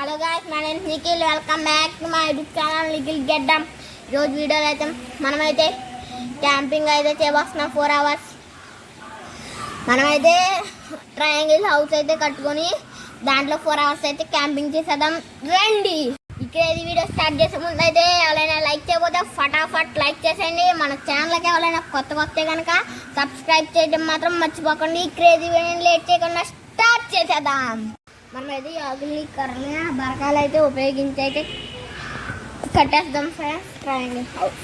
Hello guys, my name Nikhil. Welcome back to my YouTube channel Nikhil Geddam. ఈరోజు వీడియోలో అయితే మనమైతే క్యాంపింగ్ అయితే చేయబోతున్నాం 4 hours. మనమైతే ట్రయాంగిల్ హౌస్ అయితే కట్టుకొని దాంట్లో 4 hours అయితే క్యాంపింగ్ చేసేద్దాం. రండి. ఇక్కడ ఈ వీడియో స్టార్ట్ చేసే ముందు అయితే ఎవరైనా లైక్ చేయకపోతే ఫటాఫట్ లైక్ చేసేయండి. మన ఛానల్కి ఎవరైనా కొత్త వస్తే కనుక సబ్స్క్రైబ్ చేయడం మాత్రం మర్చిపోకండి. క్రేజీ వీడియో లేట్ చేయకుండా స్టార్ట్ చేసేద్దాం. మనమైతే ఆకులు కర్రలు బరకాలు అయితే ఉపయోగించి అయితే కట్టేద్దాం ఫ్రెండ్స్ ట్రయాంగిల్ హౌస్.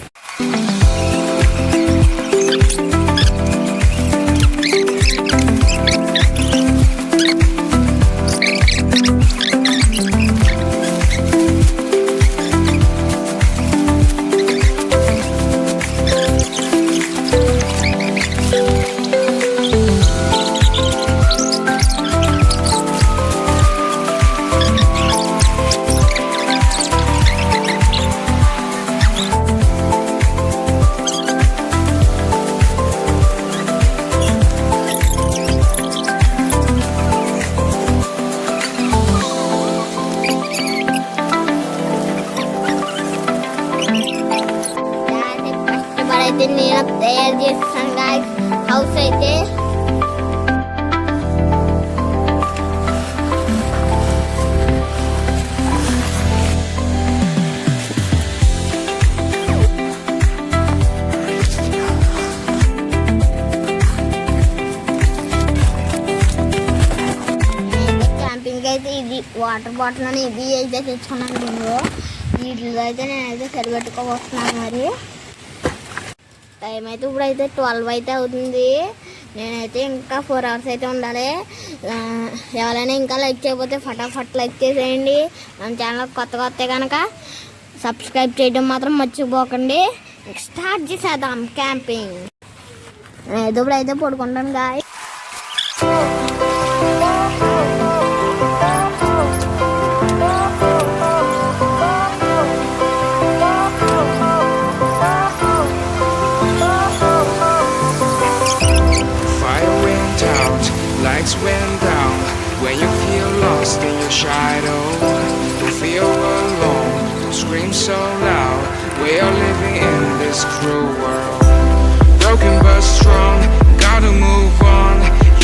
నేను తయారు చేస్తాను గాయ్స్ హౌస్ అయితే. క్యాంపింగ్ అయితే ఇది వాటర్ బాటిల్ అని ఇది అయితే తెచ్చుకున్నాను. నేను వీటిలో అయితే నేనైతే సరిపెట్టుకోబోతున్నాను. మరి టైం అయితే ఇప్పుడైతే 12 అయితే అవుతుంది. నేనైతే ఇంకా 4 hours అయితే ఉండాలి. ఎవరైనా ఇంకా లైక్ చేయకపోతే ఫటాఫట్ లైక్ చేసేయండి. మన ఛానల్ కొత్తగా వస్తే కనుక సబ్స్క్రైబ్ చేయడం మాత్రం మర్చిపోకండి. స్టార్ట్ చేసేద్దాం క్యాంపింగ్. నేనైతే ఇప్పుడైతే పడుకుంటాను guy. Lights went down when you feel lost in your shadow. Don't feel alone, don't scream so loud. We are living in this cruel world. Broken but strong, gotta move on.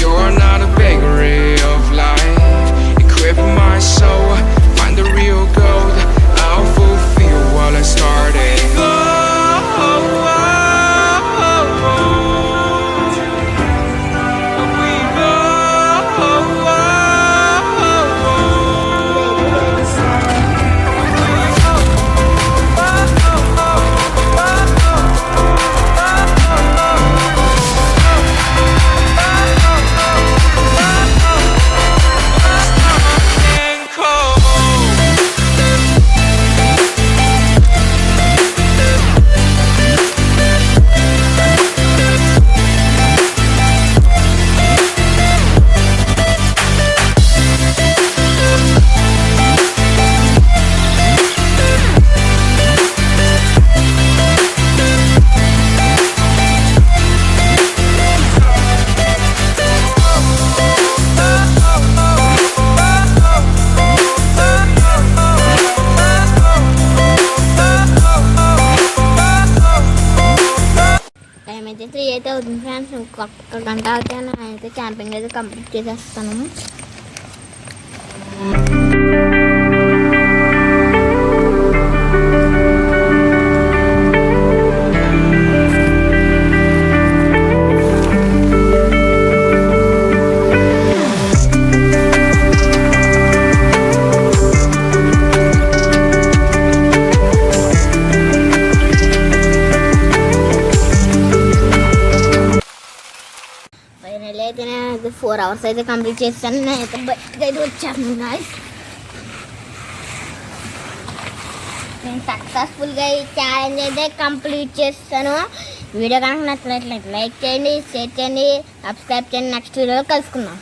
You're not a bakery of life. Equip my soul, find the real gold. I'll fulfill what I started. అయితే 3 అయితే అవుతుంది friends. ఇంకొక గంట అయితే నేనైతే camping అయితే complete చేసేస్తాను. అయితే నేను 4 hours అయితే కంప్లీట్ చేస్తాను. నేనైతే బయటకు అయితే వచ్చాను గాయ్స్. నేను సక్సెస్ఫుల్గా ఈ ఛాలెంజ్ అయితే కంప్లీట్ చేస్తాను. వీడియో కనుక నచ్చినట్లయితే లైక్ చేయండి, షేర్ చేయండి, సబ్స్క్రైబ్ చేయండి. నెక్స్ట్ వీడియోలో కలుసుకుందాం.